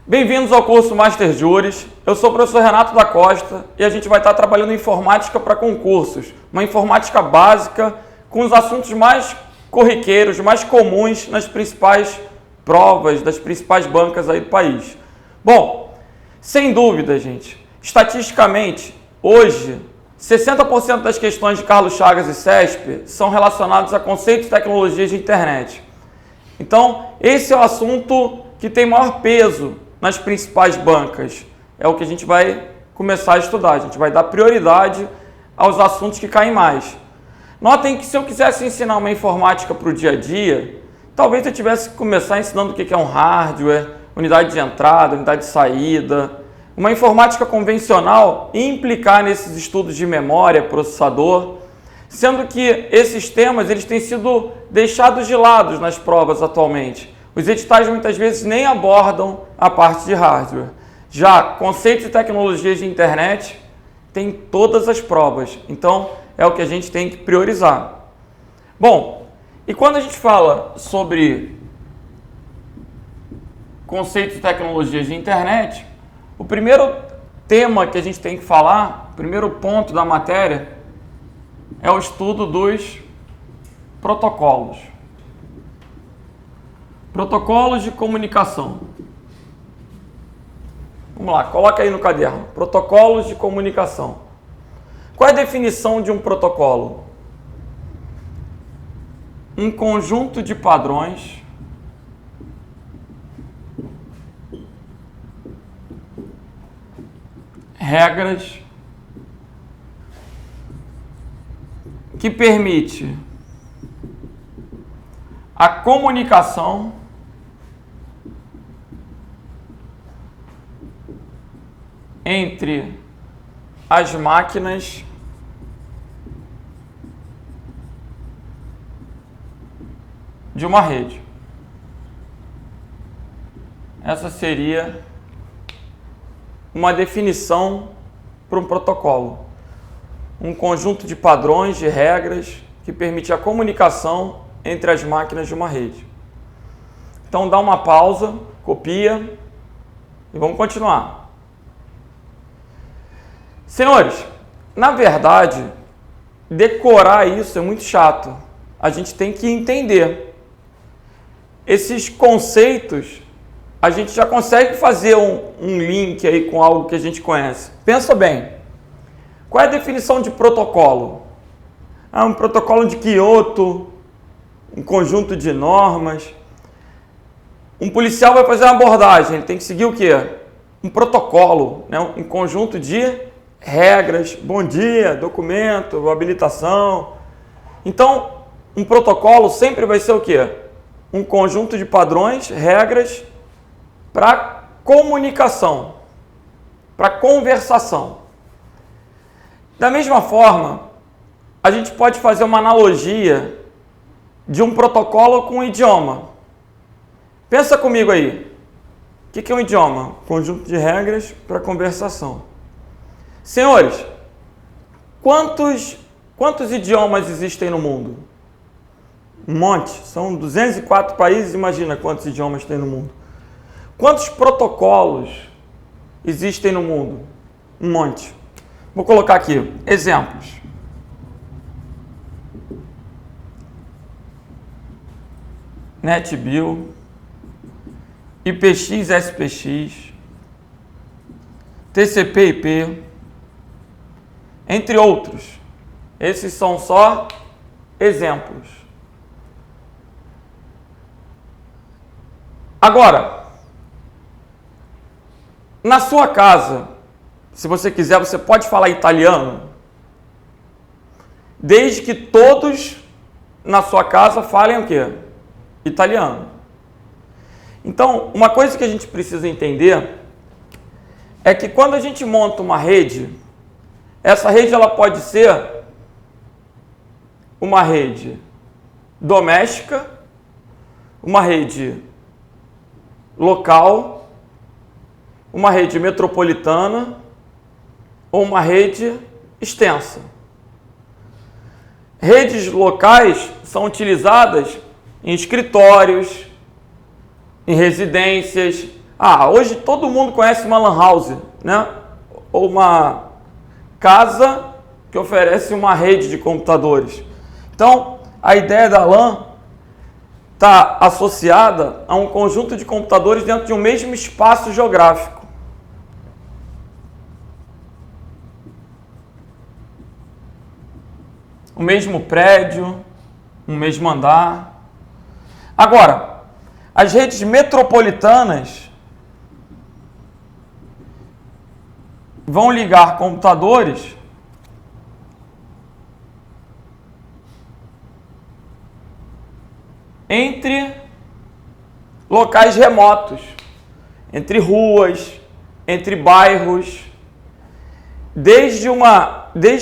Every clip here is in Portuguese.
Bem-vindos ao curso Master Juris. Eu sou o professor Renato da Costa e a gente vai estar trabalhando informática para concursos, uma informática básica com os assuntos mais corriqueiros, mais comuns nas principais provas das principais bancas aí do país. Bom, sem dúvida, gente, estatisticamente, hoje, 60% das questões de Carlos Chagas e CESP são relacionadas a conceitos e tecnologias de internet. Então, esse é o assunto que tem maior peso nas principais bancas. É o que a gente vai começar a estudar. A gente vai dar prioridade aos assuntos que caem mais. Notem que se eu quisesse ensinar uma informática para o dia a dia, talvez eu tivesse que começar ensinando o que é um hardware, unidade de entrada, unidade de saída, uma informática convencional e implicar nesses estudos de memória, processador, sendo que esses temas eles têm sido deixados de lado nas provas atualmente. Os editais muitas vezes nem abordam a parte de hardware. Já conceitos e tecnologias de internet tem todas as provas, então é o que a gente tem que priorizar. Bom, e quando a gente fala sobre conceitos e tecnologias de internet, o primeiro tema que a gente tem que falar, o primeiro ponto da matéria, é o estudo dos protocolos. Protocolos de comunicação. Vamos lá, coloca aí no caderno. Protocolos de comunicação. Qual é a definição de um protocolo? Um conjunto de padrões regras que permite a comunicação entre as máquinas de uma rede. Essa seria uma definição para um protocolo. Um conjunto de padrões, de regras que permite a comunicação entre as máquinas de uma rede. Então dá uma pausa, copia e vamos continuar. Senhores, na verdade, decorar isso é muito chato. A gente tem que entender. Esses conceitos, a gente já consegue fazer um link aí com algo que a gente conhece. Pensa bem, qual é a definição de protocolo? Um protocolo de Kyoto, um conjunto de normas. Um policial vai fazer uma abordagem, ele tem que seguir o quê? Um protocolo, né? Um conjunto de regras, bom dia, documento, habilitação. Então, um protocolo sempre vai ser o quê? Um conjunto de padrões, regras para comunicação, para conversação. Da mesma forma, a gente pode fazer uma analogia de um protocolo com um idioma. Pensa comigo aí. O que é um idioma? Conjunto de regras para conversação. Senhores, quantos idiomas existem no mundo? Um monte. São 204 países, imagina quantos idiomas tem no mundo. Quantos protocolos existem no mundo? Um monte. Vou colocar aqui exemplos. NetBIOS, IPX, SPX, TCP/IP, entre outros. Esses são só exemplos. Agora, na sua casa, se você quiser, você pode falar italiano, desde que todos na sua casa falem o quê? Italiano. Então, uma coisa que a gente precisa entender é que quando a gente monta uma rede, essa rede ela pode ser uma rede doméstica, uma rede local, uma rede metropolitana ou uma rede extensa. Redes locais são utilizadas em escritórios, em residências, Hoje todo mundo conhece uma lan house, né? Ou uma casa que oferece uma rede de computadores. Então, a ideia da LAN está associada a um conjunto de computadores dentro de um mesmo espaço geográfico. O mesmo prédio, o mesmo andar. Agora, as redes metropolitanas vão ligar computadores entre locais remotos, entre ruas, entre bairros, desde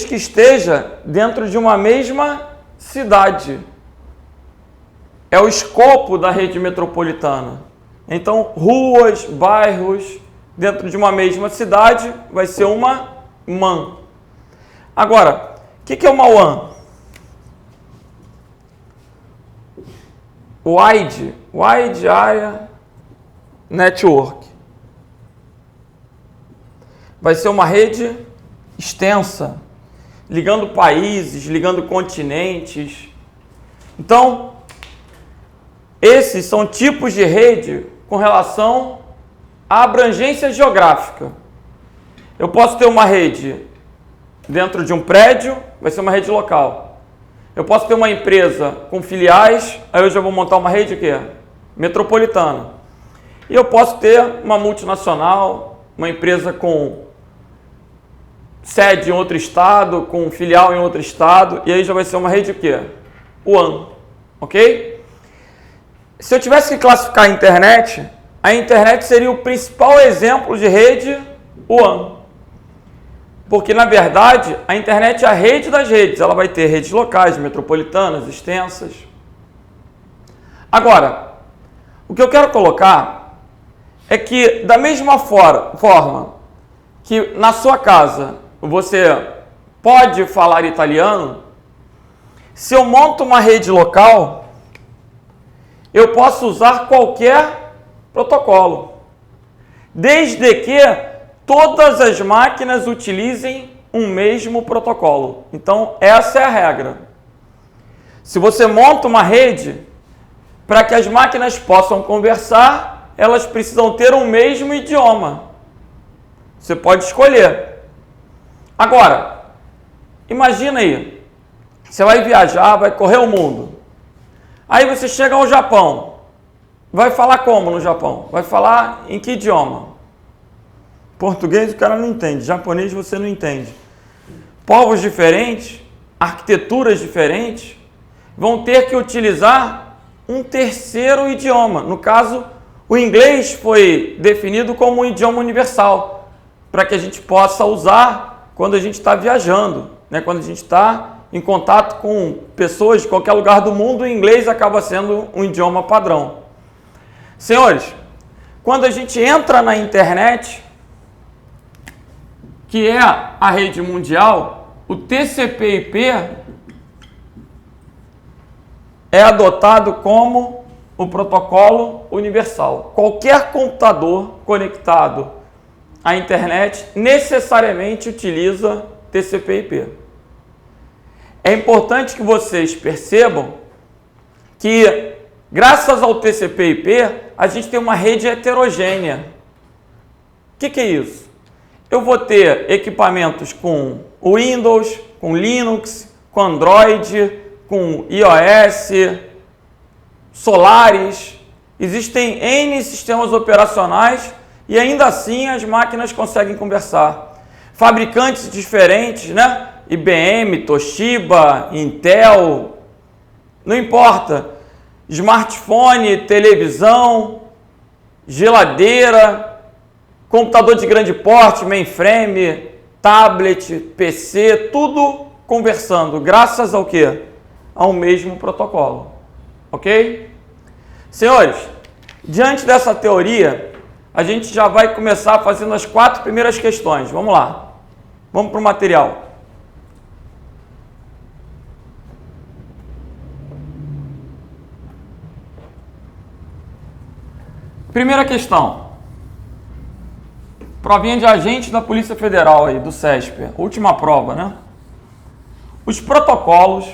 que esteja dentro de uma mesma cidade. É o escopo da rede metropolitana. Então, ruas, bairros, dentro de uma mesma cidade, vai ser uma MAN. Agora, o que é uma WAN? Wide Area Network. Vai ser uma rede extensa, ligando países, ligando continentes. Então, esses são tipos de rede com relação à abrangência geográfica. Eu posso ter uma rede dentro de um prédio, vai ser uma rede local. Eu posso ter uma empresa com filiais, aí eu já vou montar uma rede que é metropolitana. E eu posso ter uma multinacional, uma empresa com sede em outro estado, com filial em outro estado, e aí já vai ser uma rede o quê? WAN, ok? Se eu tivesse que classificar a internet seria o principal exemplo de rede WAN. Porque, na verdade, a internet é a rede das redes. Ela vai ter redes locais, metropolitanas, extensas. Agora, o que eu quero colocar é que, da mesma forma que na sua casa você pode falar italiano, se eu monto uma rede local, eu posso usar qualquer protocolo, desde que todas as máquinas utilizem um mesmo protocolo. Então, essa é a regra. Se você monta uma rede, para que as máquinas possam conversar, elas precisam ter o mesmo idioma. Você pode escolher. Agora, imagina aí, você vai viajar, vai correr o mundo. Aí você chega ao Japão. Vai falar como no Japão? Vai falar em que idioma? Português o cara não entende, japonês você não entende. Povos diferentes, arquiteturas diferentes, vão ter que utilizar um terceiro idioma. No caso, o inglês foi definido como um idioma universal, para que a gente possa usar quando a gente está viajando, né? Quando a gente está em contato com pessoas de qualquer lugar do mundo, o inglês acaba sendo um idioma padrão. Senhores, quando a gente entra na internet, que é a rede mundial, o TCP/IP é adotado como o protocolo universal. Qualquer computador conectado à internet necessariamente utiliza TCP/IP. É importante que vocês percebam que, graças ao TCP/IP, a gente tem uma rede heterogênea. O que é isso? Eu vou ter equipamentos com Windows, com Linux, com Android, com iOS, Solaris. Existem N sistemas operacionais e ainda assim as máquinas conseguem conversar. Fabricantes diferentes, né? IBM, Toshiba, Intel, não importa. Smartphone, televisão, geladeira, computador de grande porte, mainframe, tablet, PC, tudo conversando, graças ao quê? Ao mesmo protocolo, ok? Senhores, diante dessa teoria, a gente já vai começar fazendo as 4 primeiras questões. Vamos lá, vamos para o material. Primeira questão. Provinha de agente da Polícia Federal aí, do CESP. Última prova, né? Os protocolos,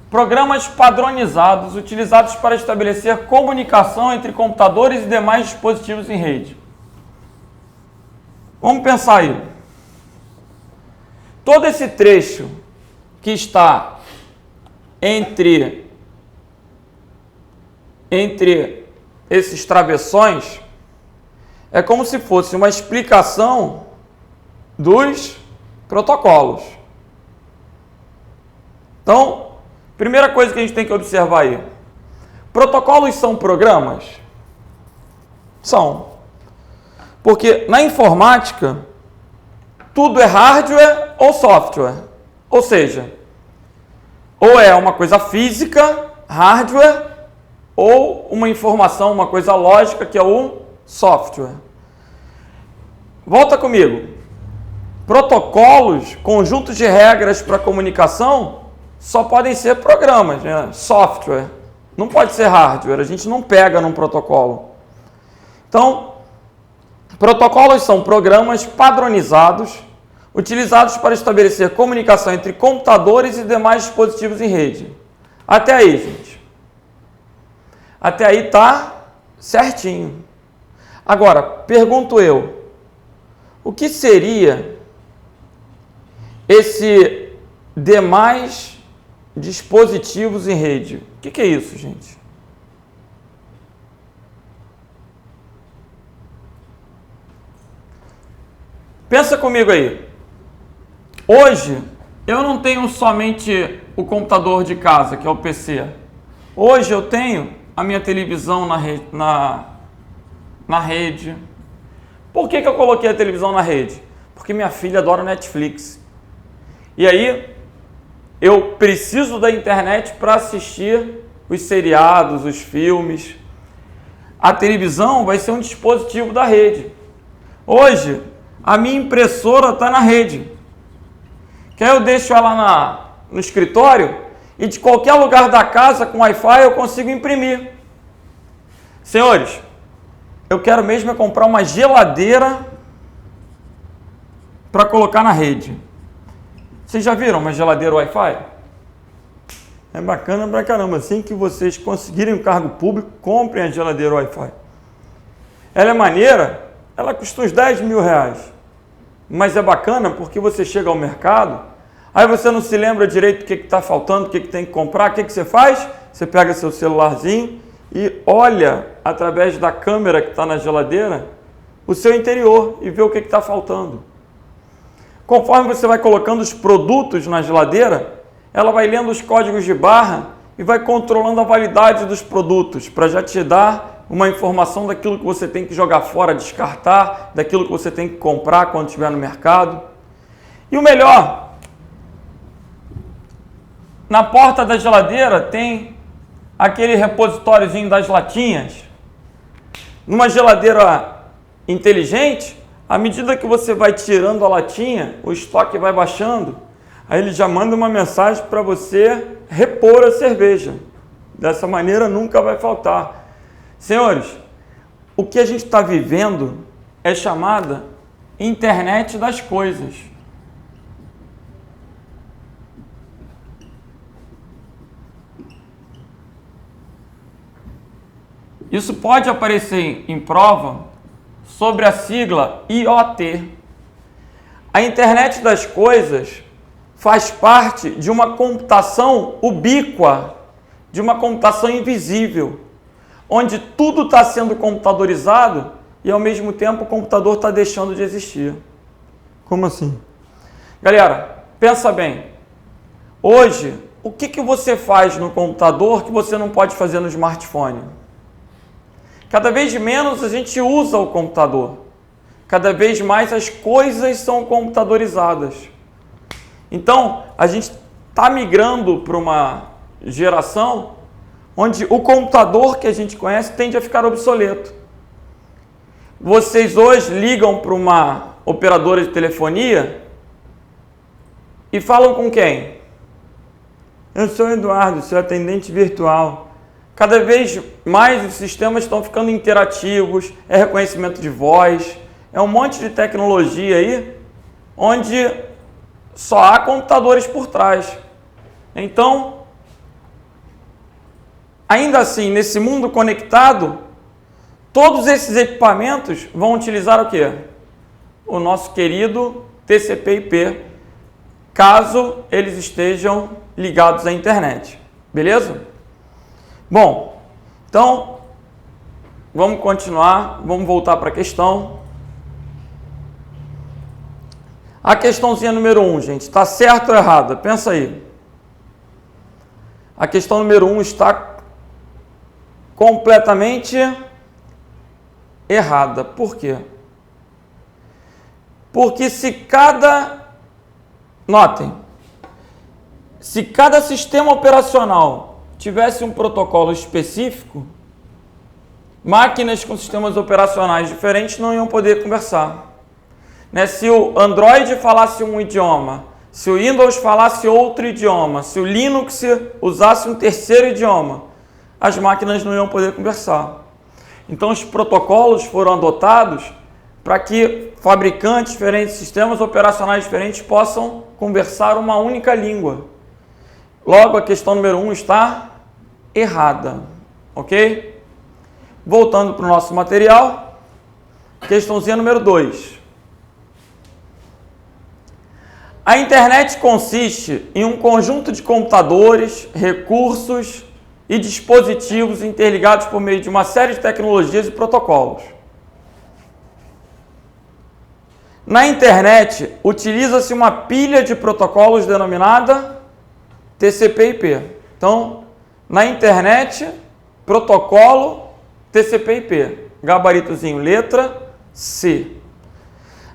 programas padronizados utilizados para estabelecer comunicação entre computadores e demais dispositivos em rede. Vamos pensar aí. Todo esse trecho que está entre esses travessões é como se fosse uma explicação dos protocolos. Então, primeira coisa que a gente tem que observar aí. Protocolos são programas? São. Porque na informática, tudo é hardware ou software. Ou seja, ou é uma coisa física, hardware, ou uma informação, uma coisa lógica, que é o software. Volta comigo. Protocolos, conjuntos de regras para comunicação, só podem ser programas, né? Software. Não pode ser hardware, a gente não pega num protocolo. Então, protocolos são programas padronizados, utilizados para estabelecer comunicação entre computadores e demais dispositivos em rede. Até aí, gente. Até aí tá certinho. Agora, pergunto eu, o que seria esse demais dispositivos em rede? O que é isso, gente? Pensa comigo aí. Hoje, eu não tenho somente o computador de casa, que é o PC. Hoje eu tenho a minha televisão na rede. Por que eu coloquei a televisão na rede? Porque minha filha adora Netflix. E aí, eu preciso da internet para assistir os seriados, os filmes. A televisão vai ser um dispositivo da rede. Hoje, a minha impressora está na rede. Que aí eu deixo ela no escritório e de qualquer lugar da casa com Wi-Fi eu consigo imprimir. Senhores, eu quero mesmo comprar uma geladeira para colocar na rede. Vocês já viram uma geladeira Wi-Fi? É bacana pra caramba. Assim que vocês conseguirem um cargo público, comprem a geladeira Wi-Fi. Ela é maneira, ela custa uns 10 mil reais. Mas é bacana porque você chega ao mercado, aí você não se lembra direito o que está faltando, o que tem que comprar, o que você faz? Você pega seu celularzinho e olha através da câmera que está na geladeira o seu interior e vê o que está faltando. Conforme você vai colocando os produtos na geladeira, ela vai lendo os códigos de barra e vai controlando a validade dos produtos para já te dar uma informação daquilo que você tem que jogar fora, descartar, daquilo que você tem que comprar quando estiver no mercado. E o melhor, na porta da geladeira tem aquele repositóriozinho das latinhas. Numa geladeira inteligente, à medida que você vai tirando a latinha, o estoque vai baixando, aí ele já manda uma mensagem para você repor a cerveja. Dessa maneira nunca vai faltar. Senhores, o que a gente está vivendo é chamada internet das coisas. Isso pode aparecer em prova sobre a sigla IoT. A internet das coisas faz parte de uma computação ubíqua, de uma computação invisível, onde tudo está sendo computadorizado e ao mesmo tempo o computador está deixando de existir. Como assim? Galera, pensa bem. Hoje, o que você faz no computador que você não pode fazer no smartphone? Cada vez menos a gente usa o computador. Cada vez mais as coisas são computadorizadas. Então, a gente está migrando para uma geração onde o computador que a gente conhece tende a ficar obsoleto. Vocês hoje ligam para uma operadora de telefonia e falam com quem? Eu sou o Eduardo, seu atendente virtual. Cada vez mais os sistemas estão ficando interativos, é reconhecimento de voz, é um monte de tecnologia aí, onde só há computadores por trás. Então, ainda assim, nesse mundo conectado, todos esses equipamentos vão utilizar o quê? O nosso querido TCP/IP, caso eles estejam ligados à internet. Beleza? Bom, então, vamos continuar, vamos voltar para a questão. A questãozinha número 1, gente, está certo ou errada? Pensa aí. A questão número 1 está completamente errada. Por quê? Porque notem, se cada sistema operacional tivesse um protocolo específico, máquinas com sistemas operacionais diferentes não iam poder conversar. Se o Android falasse um idioma, se o Windows falasse outro idioma, se o Linux usasse um terceiro idioma, as máquinas não iam poder conversar. Então os protocolos foram adotados para que fabricantes diferentes, sistemas operacionais diferentes possam conversar uma única língua. Logo, a questão número 1 está errada, ok? Voltando para o nosso material, questãozinha número 2. A internet consiste em um conjunto de computadores, recursos e dispositivos interligados por meio de uma série de tecnologias e protocolos. Na internet, utiliza-se uma pilha de protocolos denominada TCP/IP. Então, na internet, protocolo TCP/IP, gabaritozinho letra C.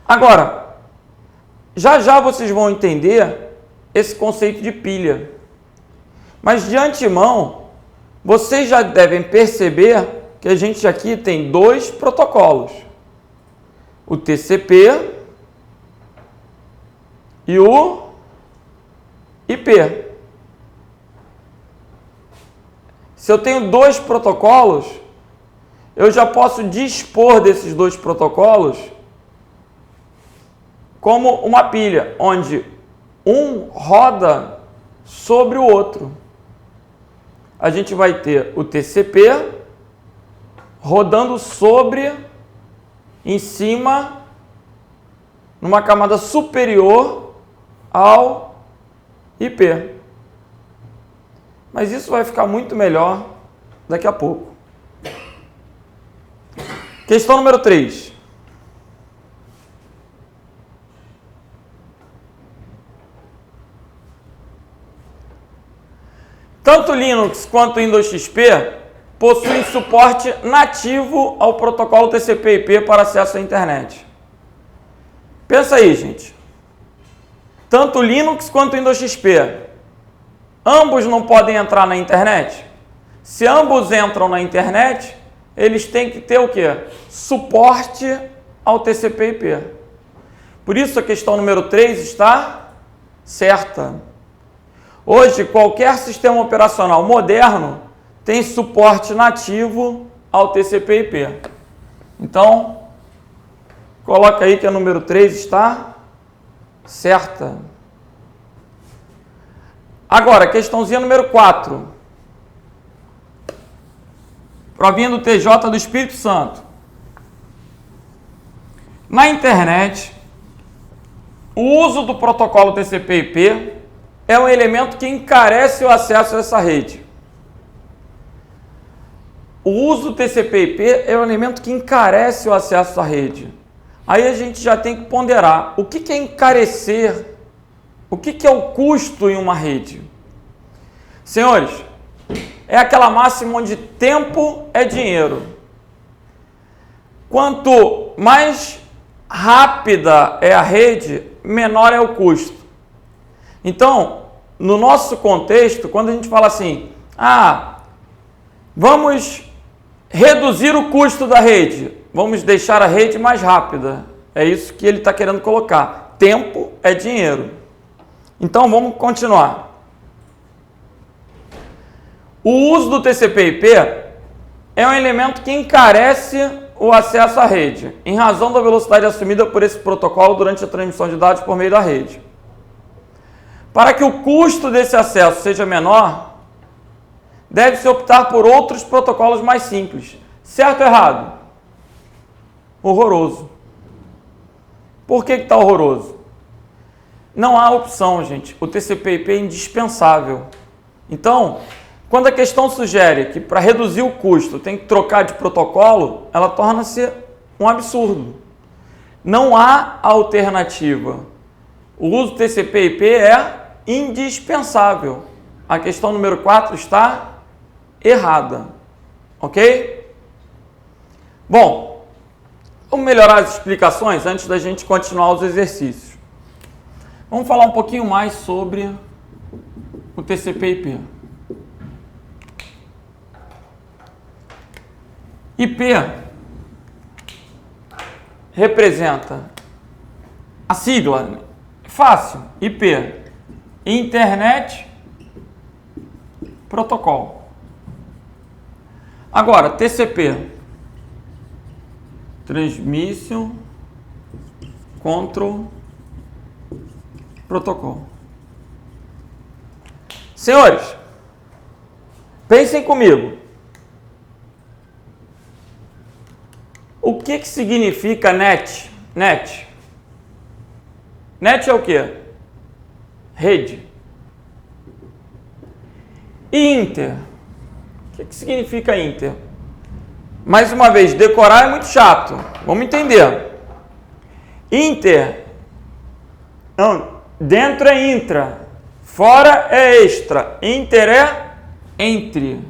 Agora, já vocês vão entender esse conceito de pilha. Mas de antemão, vocês já devem perceber que a gente aqui tem dois protocolos. O TCP e o IP. Se eu tenho dois protocolos, eu já posso dispor desses dois protocolos como uma pilha, onde um roda sobre o outro. A gente vai ter o TCP rodando em cima, numa camada superior ao IP. Mas isso vai ficar muito melhor daqui a pouco. Questão número 3. Tanto Linux quanto Windows XP possuem suporte nativo ao protocolo TCP/IP para acesso à internet. Pensa aí, gente. Tanto Linux quanto Windows XP, ambos não podem entrar na internet? Se ambos entram na internet, eles têm que ter o quê? Suporte ao TCP/IP. Por isso a questão número 3 está certa. Hoje, qualquer sistema operacional moderno tem suporte nativo ao TCP/IP. Então, coloca aí que a número 3 está certa. Agora, questãozinha número 4. Provinha do TJ do Espírito Santo. Na internet, o uso do protocolo TCP/IP é um elemento que encarece o acesso a essa rede. O uso do TCP/IP é um elemento que encarece o acesso à rede. Aí a gente já tem que ponderar o que é encarecer, o que é o custo em uma rede. Senhores, é aquela máxima onde tempo é dinheiro. Quanto mais rápida é a rede, menor é o custo. Então, no nosso contexto, quando a gente fala assim, vamos reduzir o custo da rede, vamos deixar a rede mais rápida. É isso que ele está querendo colocar. Tempo é dinheiro. Então, vamos continuar. O uso do TCP/IP é um elemento que encarece o acesso à rede, em razão da velocidade assumida por esse protocolo durante a transmissão de dados por meio da rede. Para que o custo desse acesso seja menor, deve-se optar por outros protocolos mais simples. Certo ou errado? Horroroso. Por que está horroroso? Não há opção, gente. O TCP/IP é indispensável. Então, quando a questão sugere que para reduzir o custo tem que trocar de protocolo, ela torna-se um absurdo. Não há alternativa. O uso do TCP/IP é indispensável. A questão número 4 está errada. Ok? Bom, vamos melhorar as explicações antes da gente continuar os exercícios. Vamos falar um pouquinho mais sobre o TCP/IP. IP representa a sigla, fácil, IP, Internet Protocolo. Agora, TCP, Transmission Control Protocol. Senhores, pensem comigo. O que significa NET? NET. NET é o quê? Rede. E Inter? O que significa Inter? Mais uma vez, decorar é muito chato. Vamos entender. Inter, não, dentro é intra, fora é extra, inter é entre.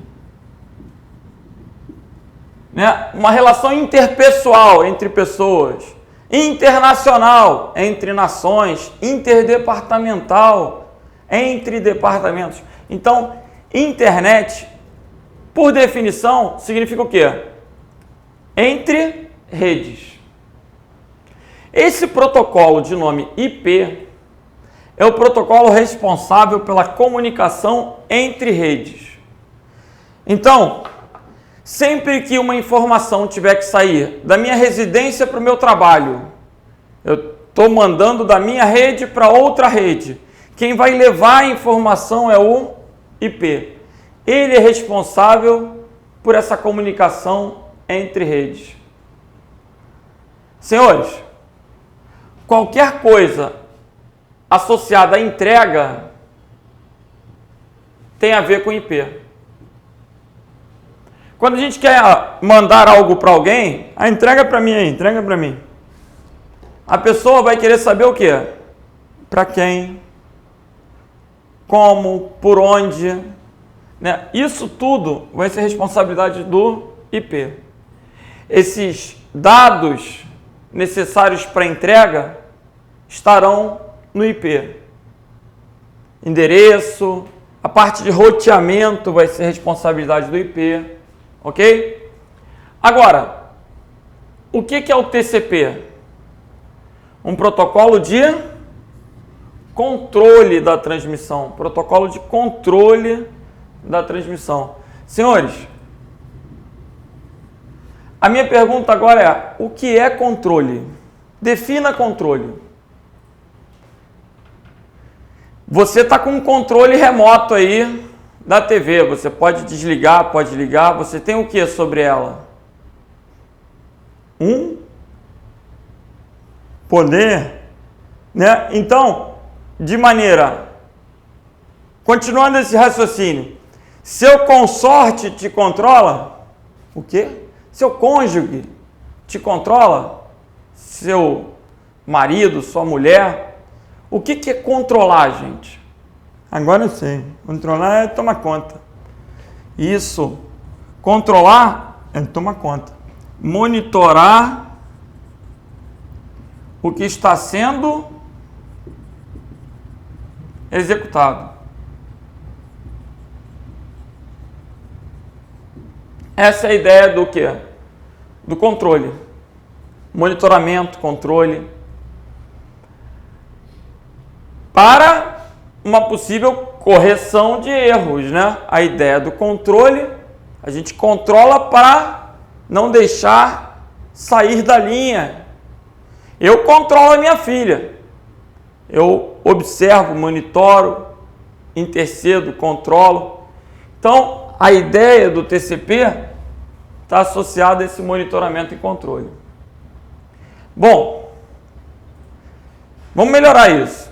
Né? Uma relação interpessoal entre pessoas, internacional entre nações, interdepartamental entre departamentos. Então, internet, por definição, significa o quê? Entre redes. Esse protocolo de nome IP é o protocolo responsável pela comunicação entre redes. Então, sempre que uma informação tiver que sair da minha residência para o meu trabalho, eu estou mandando da minha rede para outra rede. Quem vai levar a informação é o IP. Ele é responsável por essa comunicação entre redes. Senhores, qualquer coisa associada à entrega tem a ver com IP. Quando a gente quer mandar algo para alguém, entrega para mim aí, entrega para mim. A pessoa vai querer saber o quê? Para quem? Como? Por onde? Né? Isso tudo vai ser responsabilidade do IP. Esses dados necessários para entrega estarão no IP. Endereço, a parte de roteamento vai ser responsabilidade do IP. Ok? Agora, o que é o TCP? Um protocolo de controle da transmissão. Protocolo de controle da transmissão. Senhores, a minha pergunta agora é: o que é controle? Defina controle. Você está com um controle remoto aí da TV, você pode desligar, pode ligar, você tem o que sobre ela? Poder, né? Então, de maneira, continuando esse raciocínio, seu consorte te controla? O quê? Seu cônjuge te controla? Seu marido, sua mulher? O que é controlar, gente? Agora eu sei. Controlar é tomar conta. Isso. Controlar é tomar conta. Monitorar o que está sendo executado. Essa é a ideia do quê? Do controle. Monitoramento, controle. Para uma possível correção de erros, né? A ideia do controle, a gente controla para não deixar sair da linha. Eu controlo a minha filha. Eu observo, monitoro, intercedo, controlo. Então, a ideia do TCP está associada a esse monitoramento e controle. Bom, vamos melhorar isso.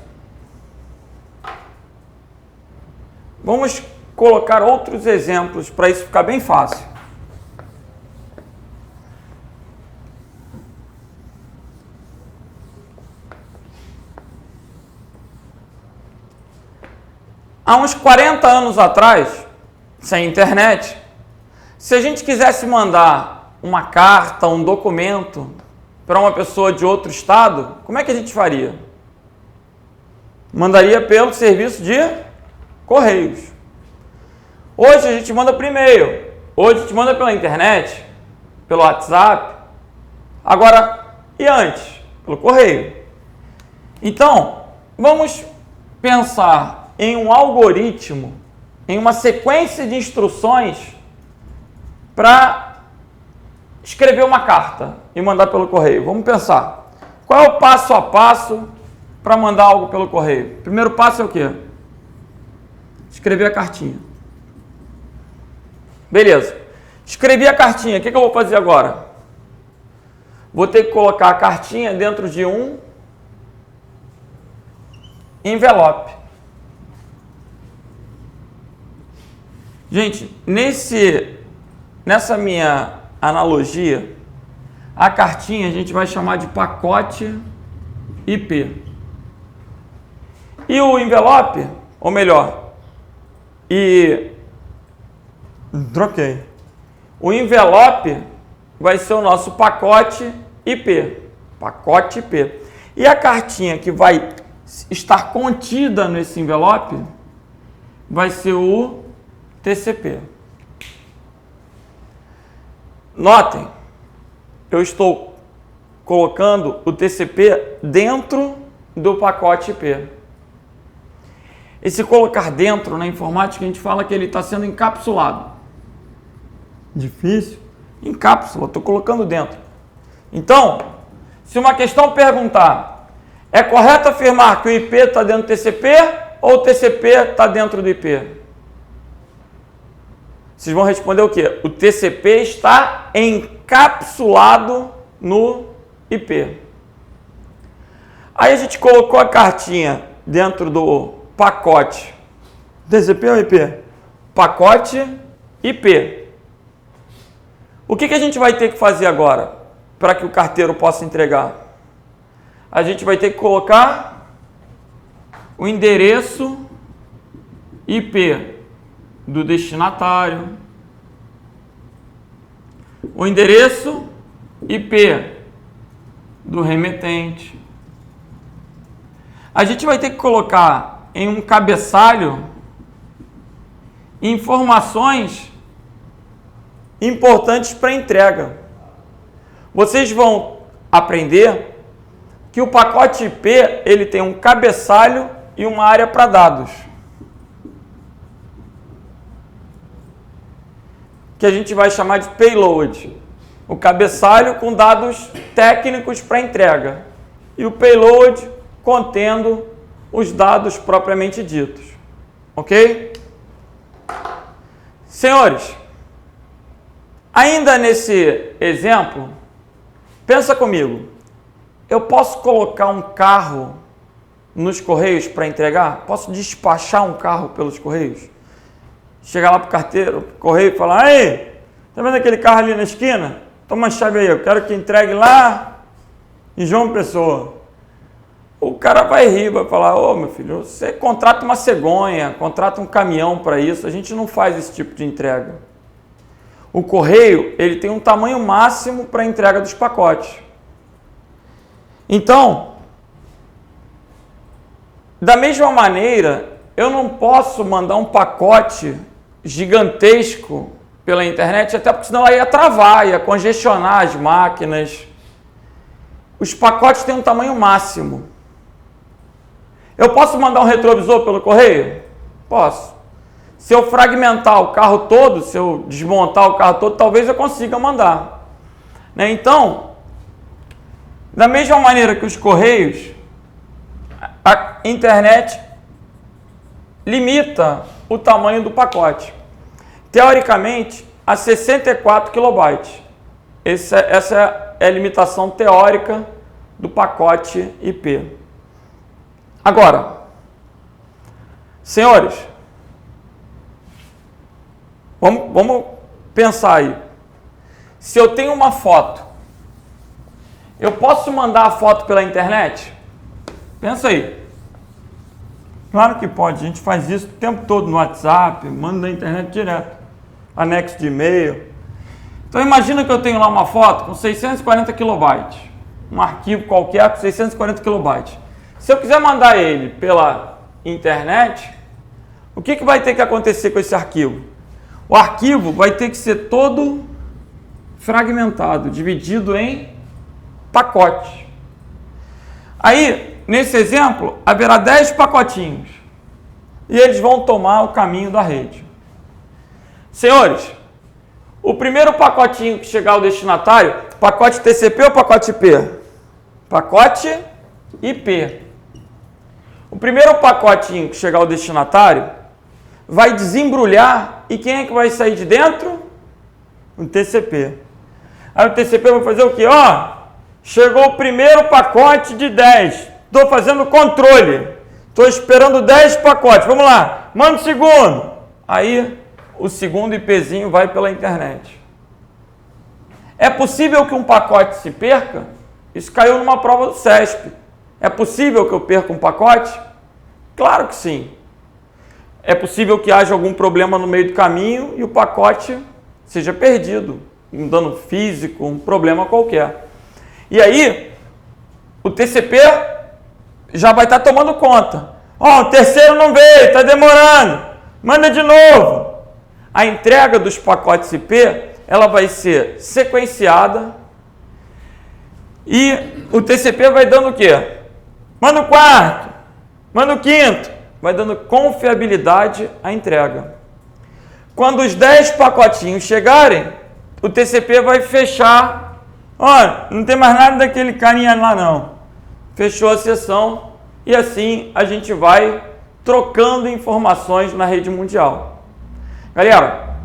Vamos colocar outros exemplos para isso ficar bem fácil. Há uns 40 anos atrás, sem internet, se a gente quisesse mandar uma carta, um documento para uma pessoa de outro estado, como é que a gente faria? Mandaria pelo serviço de correios. Hoje a gente manda por e-mail, hoje a gente manda pela internet, pelo WhatsApp. Agora, e antes? Pelo correio. Então, vamos pensar em um algoritmo, em uma sequência de instruções para escrever uma carta e mandar pelo correio. Vamos pensar. Qual é o passo a passo para mandar algo pelo correio? Primeiro passo é o quê? Escrever a cartinha. Beleza. Escrevi a cartinha. O que eu vou fazer agora? Vou ter que colocar a cartinha dentro de um envelope. Gente, nessa minha analogia, a cartinha a gente vai chamar de pacote IP. E o envelope, ou melhor, troquei. O envelope vai ser o nosso pacote IP. Pacote IP. E a cartinha que vai estar contida nesse envelope vai ser o TCP. Notem, eu estou colocando o TCP dentro do pacote IP. Esse colocar dentro, na informática, a gente fala que ele está sendo encapsulado. Difícil? Em cápsula, estou colocando dentro. Então, se uma questão perguntar, é correto afirmar que o IP está dentro do TCP ou o TCP está dentro do IP? Vocês vão responder o quê? O TCP está encapsulado no IP. Aí a gente colocou a cartinha dentro do pacote. TCP ou IP? Pacote IP. O que a gente vai ter que fazer agora para que o carteiro possa entregar? A gente vai ter que colocar o endereço IP do destinatário, o endereço IP do remetente. A gente vai ter que colocar em um cabeçalho informações importantes para entrega. Vocês vão aprender que o pacote IP ele tem um cabeçalho e uma área para dados, que a gente vai chamar de payload. O cabeçalho com dados técnicos para entrega e o payload contendo os dados propriamente ditos. Ok? Senhores, ainda nesse exemplo, pensa comigo. Eu posso colocar um carro nos correios para entregar? Posso despachar um carro pelos correios? Chegar lá para o carteiro, pro correio e falar: aí, tá vendo aquele carro ali na esquina? Toma a chave aí, eu quero que entregue lá em João Pessoa. O cara vai rir, vai falar: ô meu filho, você contrata uma cegonha, contrata um caminhão para isso, a gente não faz esse tipo de entrega. O correio, ele tem um tamanho máximo para a entrega dos pacotes. Então, da mesma maneira, eu não posso mandar um pacote gigantesco pela internet, até porque senão ia travar, ia congestionar as máquinas. Os pacotes têm um tamanho máximo. Eu posso mandar um retrovisor pelo correio? Posso. Se eu fragmentar o carro todo, se eu desmontar o carro todo, talvez eu consiga mandar. Né? Então, Da mesma maneira que os Correios, a internet limita o tamanho do pacote. Teoricamente, a 64 kilobytes. Essa é a limitação teórica do pacote IP. Agora, senhores, vamos pensar aí. Se eu tenho uma foto, eu posso mandar a foto pela internet? Pensa aí. Claro que pode, a gente faz isso o tempo todo no WhatsApp, manda na internet direto, anexo de e-mail. Então imagina que eu tenho lá uma foto com 640 kilobytes, um arquivo qualquer com 640 kilobytes. Se eu quiser mandar ele pela internet, o que vai ter que acontecer com esse arquivo? O arquivo vai ter que ser todo fragmentado, dividido em pacotes. Aí, nesse exemplo, haverá 10 pacotinhos e eles vão tomar o caminho da rede. Senhores, o primeiro pacotinho que chegar ao destinatário, pacote TCP ou pacote IP? Pacote IP. O primeiro pacotinho que chegar ao destinatário vai desembrulhar e quem é que vai sair de dentro? O TCP. Aí o TCP vai fazer o quê? Chegou o primeiro pacote de 10. Estou fazendo controle. Estou esperando 10 pacotes. Vamos lá. Manda o segundo. Aí o segundo IPzinho vai pela internet. É possível que um pacote se perca? Isso caiu numa prova do CESP. É possível que eu perca um pacote? Claro que sim. É possível que haja algum problema no meio do caminho e o pacote seja perdido. Um dano físico, um problema qualquer. E aí, o TCP já vai estar tomando conta. O terceiro não veio, está demorando. Manda de novo. A entrega dos pacotes IP, ela vai ser sequenciada e o TCP vai dando o quê? Manda o quarto, manda o quinto. Vai dando confiabilidade à entrega. Quando os 10 pacotinhos chegarem, o TCP vai fechar. Não tem mais nada daquele carinha lá não. Fechou a sessão e assim a gente vai trocando informações na rede mundial. Galera,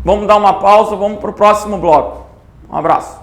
vamos dar uma pausa, vamos para o próximo bloco. Um abraço.